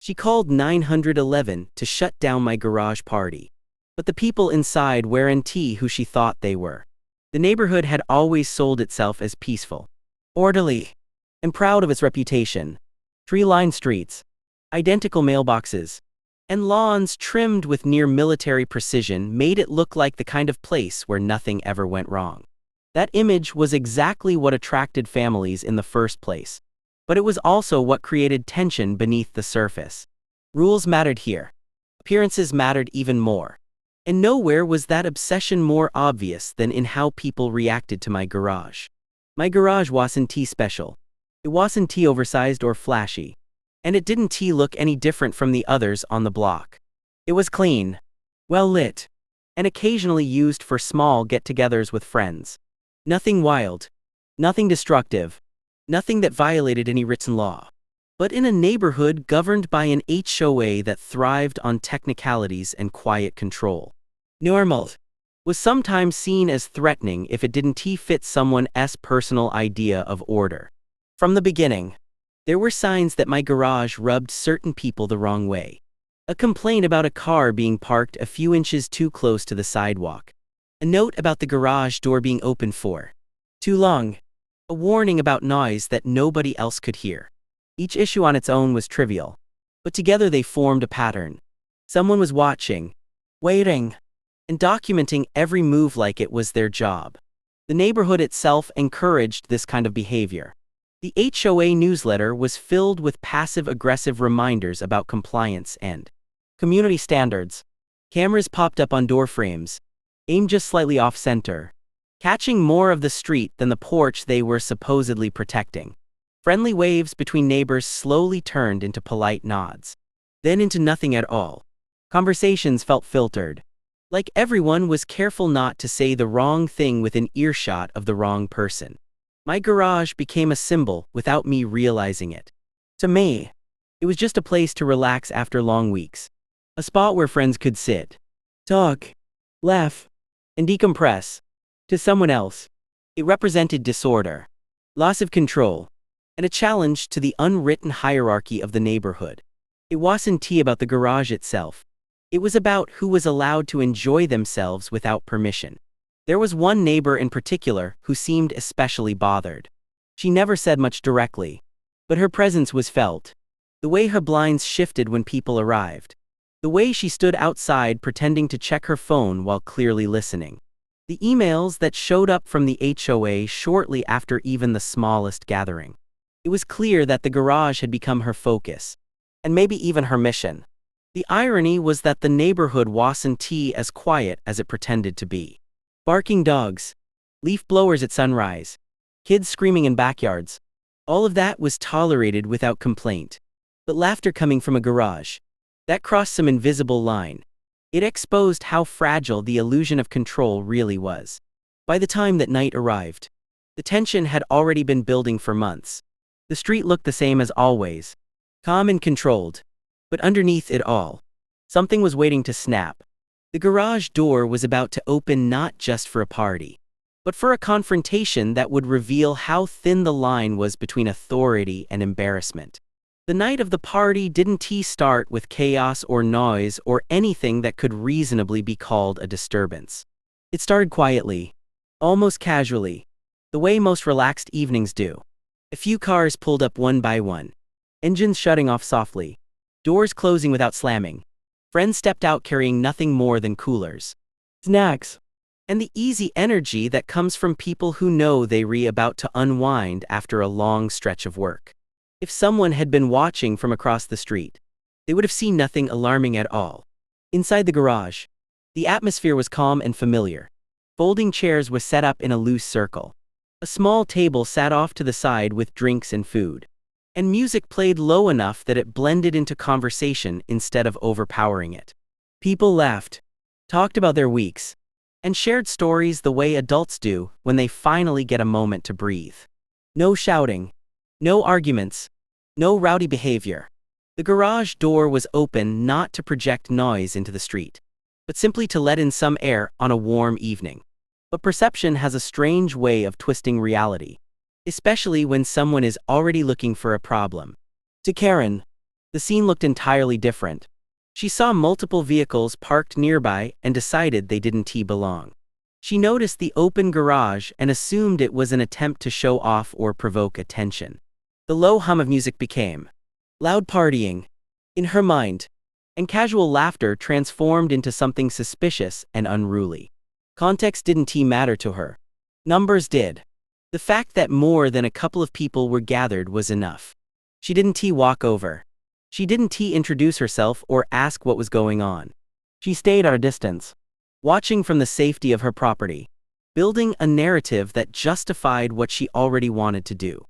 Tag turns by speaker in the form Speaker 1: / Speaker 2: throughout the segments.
Speaker 1: She called 911 to shut down my garage party. But the people inside weren't who she thought they were. The neighborhood had always sold itself as peaceful, orderly, and proud of its reputation. Tree-lined streets, identical mailboxes, and lawns trimmed with near-military precision made it look like the kind of place where nothing ever went wrong. That image was exactly what attracted families in the first place. But it was also what created tension beneath the surface. Rules mattered here. Appearances mattered even more. And nowhere was that obsession more obvious than in how people reacted to my garage. My garage wasn't special. It wasn't oversized or flashy. And it didn't look any different from the others on the block. It was clean, well lit, and occasionally used for small get-togethers with friends. Nothing wild, nothing destructive, nothing that violated any written law. But in a neighborhood governed by an HOA that thrived on technicalities and quiet control, normal was sometimes seen as threatening if it didn't fit someone's personal idea of order. From the beginning, there were signs that my garage rubbed certain people the wrong way. A complaint about a car being parked a few inches too close to the sidewalk. A note about the garage door being open for too long. A warning about noise that nobody else could hear. Each issue on its own was trivial, but together they formed a pattern. Someone was watching, waiting, and documenting every move like it was their job. The neighborhood itself encouraged this kind of behavior. The HOA newsletter was filled with passive-aggressive reminders about compliance and community standards. Cameras popped up on door frames, aimed just slightly off-center, catching more of the street than the porch they were supposedly protecting. Friendly waves between neighbors slowly turned into polite nods, then into nothing at all. Conversations felt filtered, like everyone was careful not to say the wrong thing within earshot of the wrong person. My garage became a symbol without me realizing it. To me, it was just a place to relax after long weeks. A spot where friends could sit, talk, laugh, and decompress. To someone else, it represented disorder, loss of control, and a challenge to the unwritten hierarchy of the neighborhood. It wasn't about the garage itself. It was about who was allowed to enjoy themselves without permission. There was one neighbor in particular who seemed especially bothered. She never said much directly, but her presence was felt. The way her blinds shifted when people arrived. The way she stood outside pretending to check her phone while clearly listening. The emails that showed up from the HOA shortly after even the smallest gathering. It was clear that the garage had become her focus, and maybe even her mission. The irony was that the neighborhood wasn't as quiet as it pretended to be. Barking dogs, leaf blowers at sunrise, kids screaming in backyards. All of that was tolerated without complaint. But laughter coming from a garage, that crossed some invisible line. It exposed how fragile the illusion of control really was. By the time that night arrived, the tension had already been building for months. The street looked the same as always, calm and controlled. But underneath it all, something was waiting to snap. The garage door was about to open not just for a party, but for a confrontation that would reveal how thin the line was between authority and embarrassment. The night of the party didn't start with chaos or noise or anything that could reasonably be called a disturbance. It started quietly, almost casually, the way most relaxed evenings do. A few cars pulled up one by one, engines shutting off softly, doors closing without slamming. Friends stepped out carrying nothing more than coolers, snacks, and the easy energy that comes from people who know they're about to unwind after a long stretch of work. If someone had been watching from across the street, they would have seen nothing alarming at all. Inside the garage, the atmosphere was calm and familiar. Folding chairs were set up in a loose circle. A small table sat off to the side with drinks and food. And music played low enough that it blended into conversation instead of overpowering it. People laughed, talked about their weeks, and shared stories the way adults do when they finally get a moment to breathe. No shouting, no arguments, no rowdy behavior. The garage door was open not to project noise into the street, but simply to let in some air on a warm evening. But perception has a strange way of twisting reality, especially when someone is already looking for a problem. To Karen, The scene looked entirely different. She saw multiple vehicles parked nearby and decided they didn't belong. She noticed the open garage and assumed it was an attempt to show off or provoke attention. The low hum of music became loud partying in her mind, and casual laughter transformed into something suspicious and unruly. Context didn't matter to her. Numbers did. The fact that more than a couple of people were gathered was enough. She didn't walk over. She didn't introduce herself or ask what was going on. She stayed at a distance, watching from the safety of her property, building a narrative that justified what she already wanted to do.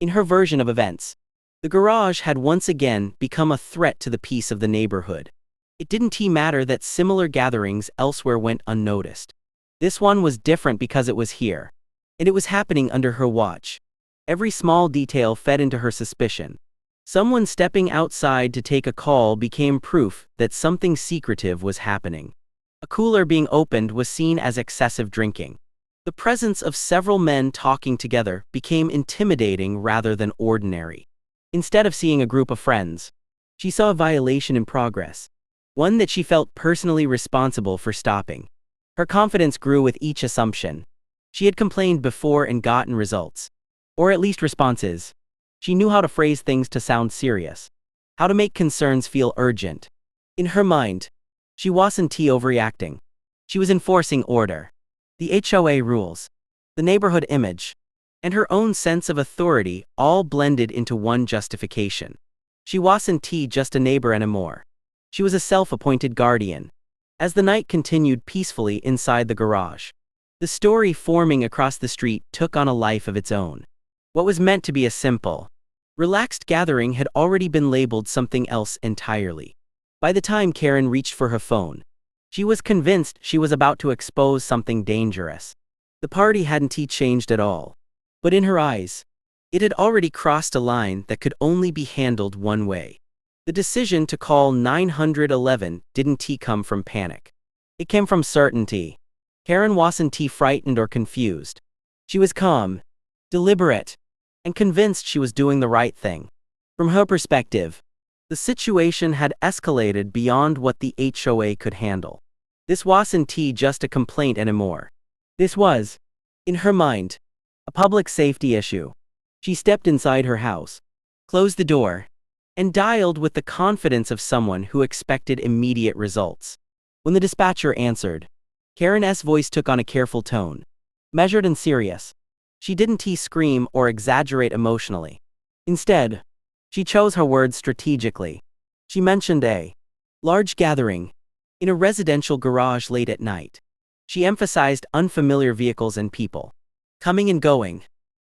Speaker 1: In her version of events, the garage had once again become a threat to the peace of the neighborhood. It didn't matter that similar gatherings elsewhere went unnoticed. This one was different because it was here, and it was happening under her watch. Every small detail fed into her suspicion. Someone stepping outside to take a call became proof that something secretive was happening. A cooler being opened was seen as excessive drinking. The presence of several men talking together became intimidating rather than ordinary. Instead of seeing a group of friends, she saw a violation in progress, one that she felt personally responsible for stopping. Her confidence grew with each assumption. She had complained before and gotten results, or at least responses. She knew how to phrase things to sound serious, how to make concerns feel urgent. In her mind, she wasn't overreacting. She was enforcing order. The HOA rules, the neighborhood image, and her own sense of authority all blended into one justification. She wasn't just a neighbor anymore. She was a self-appointed guardian. As the night continued peacefully inside the garage, the story forming across the street took on a life of its own. What was meant to be a simple, relaxed gathering had already been labeled something else entirely. By the time Karen reached for her phone, she was convinced she was about to expose something dangerous. The party hadn't changed at all. But in her eyes, it had already crossed a line that could only be handled one way. The decision to call 911 didn't come from panic. It came from certainty. Karen wasn't frightened or confused. She was calm, deliberate, and convinced she was doing the right thing. From her perspective, the situation had escalated beyond what the HOA could handle. This wasn't just a complaint anymore. This was, in her mind, a public safety issue. She stepped inside her house, closed the door, and dialed with the confidence of someone who expected immediate results. When the dispatcher answered, Karen's voice took on a careful tone, measured and serious. She didn't scream or exaggerate emotionally. Instead, she chose her words strategically. She mentioned a large gathering in a residential garage late at night. She emphasized unfamiliar vehicles and people coming and going.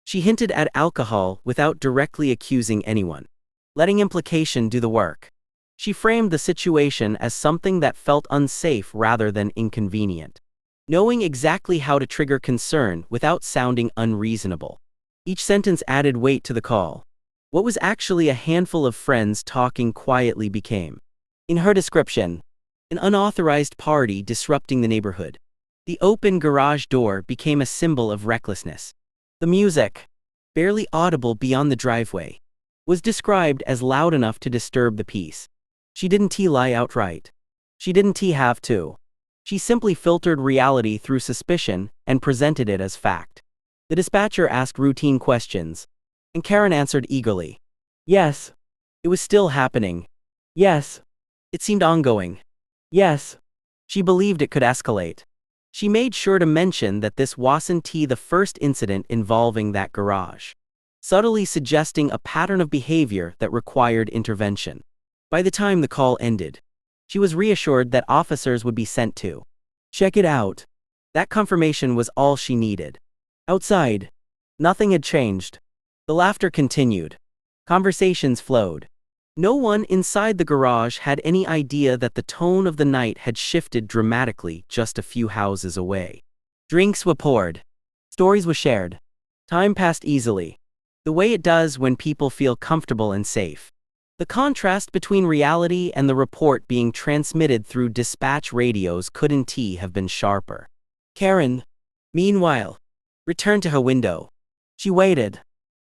Speaker 1: She hinted at alcohol without directly accusing anyone, letting implication do the work. She framed the situation as something that felt unsafe rather than inconvenient, knowing exactly how to trigger concern without sounding unreasonable. Each sentence added weight to the call. What was actually a handful of friends talking quietly became, in her description, an unauthorized party disrupting the neighborhood. The open garage door became a symbol of recklessness. The music, barely audible beyond the driveway, was described as loud enough to disturb the peace. She didn't lie outright. She didn't have to. She simply filtered reality through suspicion and presented it as fact. The dispatcher asked routine questions, and Karen answered eagerly. Yes. It was still happening. Yes. It seemed ongoing. Yes. She believed it could escalate. She made sure to mention that this wasn't the first incident involving that garage, subtly suggesting a pattern of behavior that required intervention. By the time the call ended, she was reassured that officers would be sent to check it out. That confirmation was all she needed. Outside, nothing had changed. The laughter continued. Conversations flowed. No one inside the garage had any idea that the tone of the night had shifted dramatically just a few houses away. Drinks were poured. Stories were shared. Time passed easily, the way it does when people feel comfortable and safe. The contrast between reality and the report being transmitted through dispatch radios couldn't have been sharper. Karen, meanwhile, returned to her window. She waited.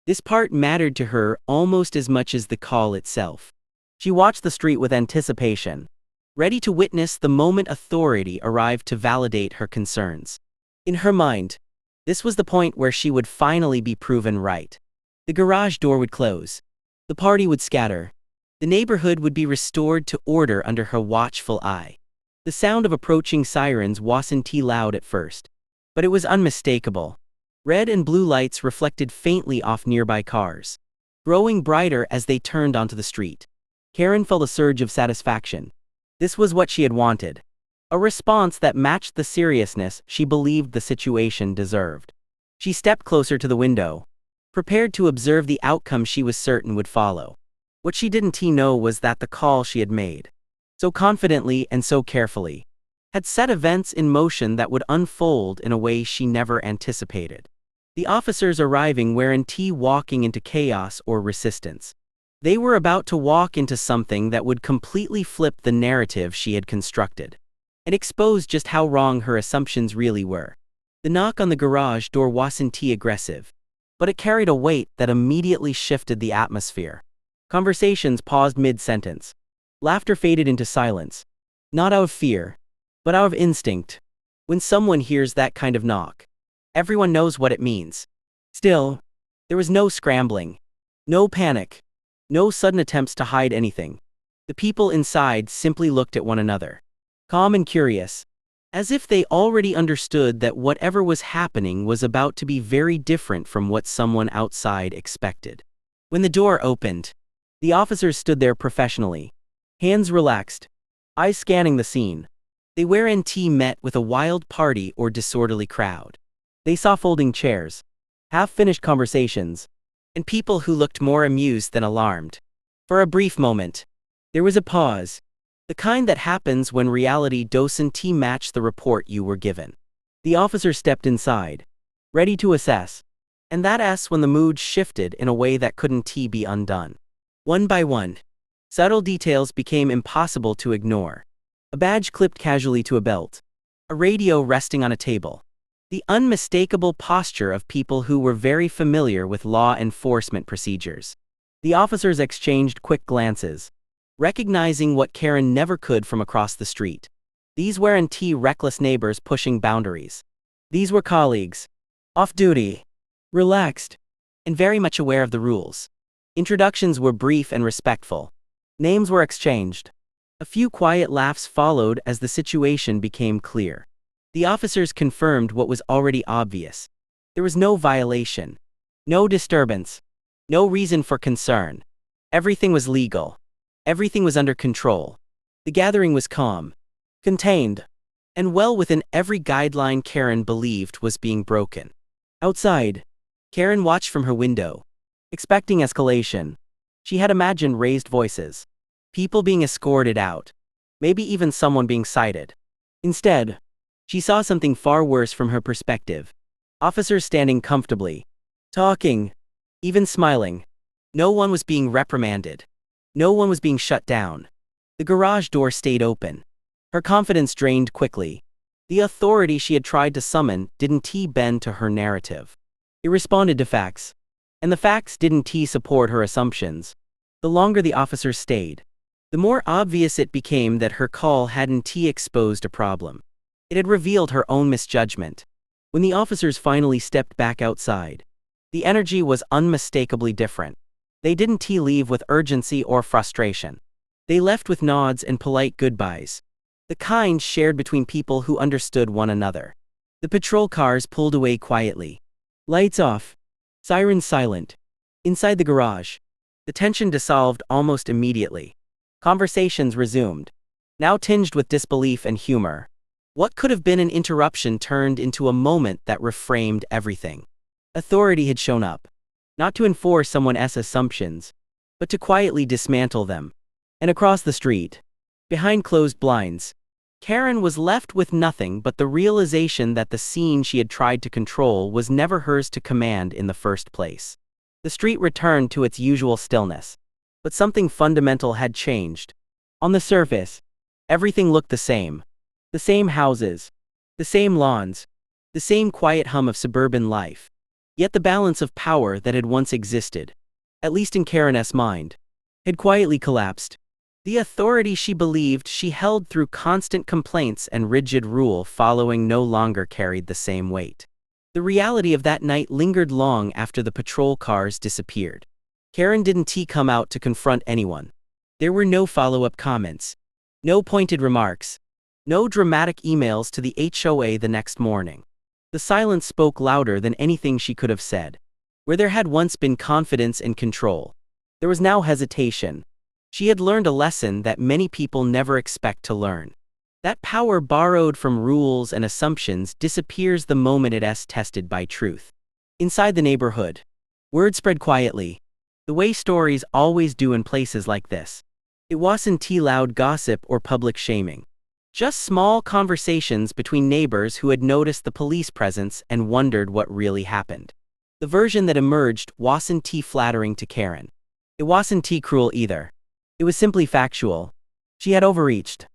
Speaker 1: This part mattered to her almost as much as the call itself. She watched the street with anticipation, ready to witness the moment authority arrived to validate her concerns. In her mind, this was the point where she would finally be proven right. The garage door would close. The party would scatter. The neighborhood would be restored to order under her watchful eye. The sound of approaching sirens wasn't loud at first, but it was unmistakable. Red and blue lights reflected faintly off nearby cars, growing brighter as they turned onto the street. Karen felt a surge of satisfaction. This was what she had wanted. A response that matched the seriousness she believed the situation deserved. She stepped closer to the window, prepared to observe the outcome she was certain would follow. What she didn't know was that the call she had made, so confidently and so carefully, had set events in motion that would unfold in a way she never anticipated. The officers arriving weren't walking into chaos or resistance. They were about to walk into something that would completely flip the narrative she had constructed, and expose just how wrong her assumptions really were. The knock on the garage door wasn't aggressive, but it carried a weight that immediately shifted the atmosphere. Conversations paused mid-sentence. Laughter faded into silence. Not out of fear, but out of instinct. When someone hears that kind of knock, everyone knows what it means. Still, there was no scrambling, no panic, no sudden attempts to hide anything. The people inside simply looked at one another, calm and curious, as if they already understood that whatever was happening was about to be very different from what someone outside expected. When the door opened, the officers stood there professionally, hands relaxed, eyes scanning the scene. They weren't met with a wild party or disorderly crowd. They saw folding chairs, half-finished conversations, and people who looked more amused than alarmed. For a brief moment, there was a pause, the kind that happens when reality doesn't match the report you were given. The officer stepped inside, ready to assess, and that's when the mood shifted in a way that couldn't be undone. One by one, subtle details became impossible to ignore. A badge clipped casually to a belt, a radio resting on a table. The unmistakable posture of people who were very familiar with law enforcement procedures. The officers exchanged quick glances, recognizing what Karen never could from across the street. These weren't reckless neighbors pushing boundaries. These were colleagues, off-duty, relaxed, and very much aware of the rules. Introductions were brief and respectful. Names were exchanged. A few quiet laughs followed as the situation became clear. The officers confirmed what was already obvious. There was no violation, no disturbance, no reason for concern. Everything was legal. Everything was under control. The gathering was calm, contained, and well within every guideline Karen believed was being broken. Outside, Karen watched from her window, expecting escalation. She had imagined raised voices, people being escorted out, maybe even someone being cited. Instead, she saw something far worse from her perspective. Officers standing comfortably, talking, even smiling. No one was being reprimanded. No one was being shut down. The garage door stayed open. Her confidence drained quickly. The authority she had tried to summon didn't bend to her narrative. It responded to facts, and the facts didn't support her assumptions. The longer the officers stayed, the more obvious it became that her call hadn't exposed a problem. It had revealed her own misjudgment. When the officers finally stepped back outside, the energy was unmistakably different. They didn't leave with urgency or frustration. They left with nods and polite goodbyes, the kind shared between people who understood one another. The patrol cars pulled away quietly. Lights off, sirens silent. Inside the garage, the tension dissolved almost immediately. Conversations resumed, now tinged with disbelief and humor. What could have been an interruption turned into a moment that reframed everything. Authority had shown up, not to enforce someone's assumptions, but to quietly dismantle them. And across the street, behind closed blinds, Karen was left with nothing but the realization that the scene she had tried to control was never hers to command in the first place. The street returned to its usual stillness, but something fundamental had changed. On the surface, everything looked the same. The same houses, the same lawns, the same quiet hum of suburban life. Yet the balance of power that had once existed, at least in Karen's mind, had quietly collapsed. The authority she believed she held through constant complaints and rigid rule following no longer carried the same weight. The reality of that night lingered long after the patrol cars disappeared. Karen didn't come out to confront anyone. There were no follow-up comments, no pointed remarks, no dramatic emails to the HOA the next morning. The silence spoke louder than anything she could have said. Where there had once been confidence and control, there was now hesitation. She had learned a lesson that many people never expect to learn. That power borrowed from rules and assumptions disappears the moment it is tested by truth. Inside the neighborhood, word spread quietly, the way stories always do in places like this. It wasn't loud gossip or public shaming. Just small conversations between neighbors who had noticed the police presence and wondered what really happened. The version that emerged wasn't flattering to Karen. It wasn't cruel either. It was simply factual. She had overreached.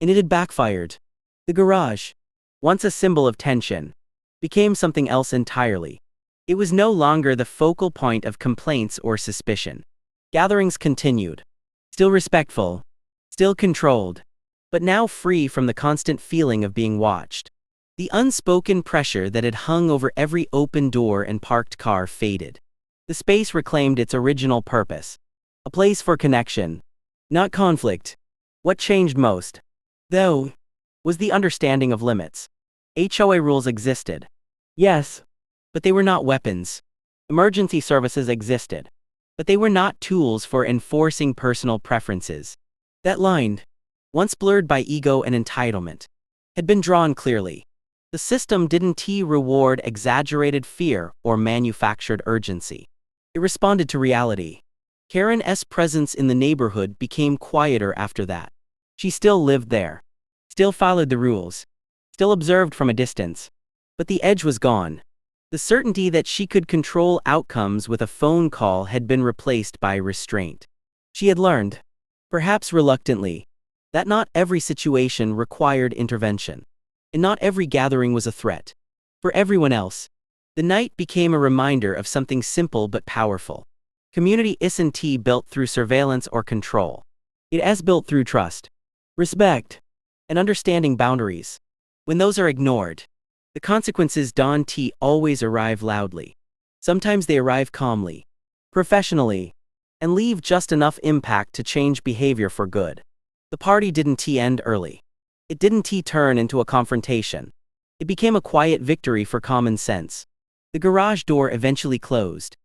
Speaker 1: And it had backfired. The garage, once a symbol of tension, became something else entirely. It was no longer the focal point of complaints or suspicion. Gatherings continued. Still respectful. Still controlled. But now free from the constant feeling of being watched. The unspoken pressure that had hung over every open door and parked car faded. The space reclaimed its original purpose. A place for connection, not conflict. What changed most, though, was the understanding of limits. HOA rules existed. Yes, but they were not weapons. Emergency services existed, but they were not tools for enforcing personal preferences. That line, once blurred by ego and entitlement, had been drawn clearly. The system didn't reward exaggerated fear or manufactured urgency. It responded to reality. Karen's presence in the neighborhood became quieter after that. She still lived there, still followed the rules, still observed from a distance. But the edge was gone. The certainty that she could control outcomes with a phone call had been replaced by restraint. She had learned, perhaps reluctantly, that not every situation required intervention, and not every gathering was a threat. For everyone else, the night became a reminder of something simple but powerful. Community isn't built through surveillance or control. It is built through trust, respect, and understanding boundaries. When those are ignored, the consequences don't always arrive loudly. Sometimes they arrive calmly, professionally, and leave just enough impact to change behavior for good. The party didn't end early. It didn't turn into a confrontation. It became a quiet victory for common sense. The garage door eventually closed,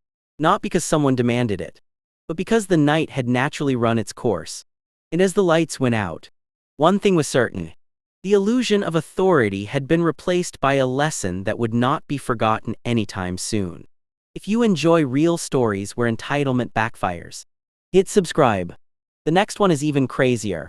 Speaker 1: not because someone demanded it, but because the night had naturally run its course. And as the lights went out, one thing was certain. The illusion of authority had been replaced by a lesson that would not be forgotten anytime soon. If you enjoy real stories where entitlement backfires, hit subscribe. The next one is even crazier.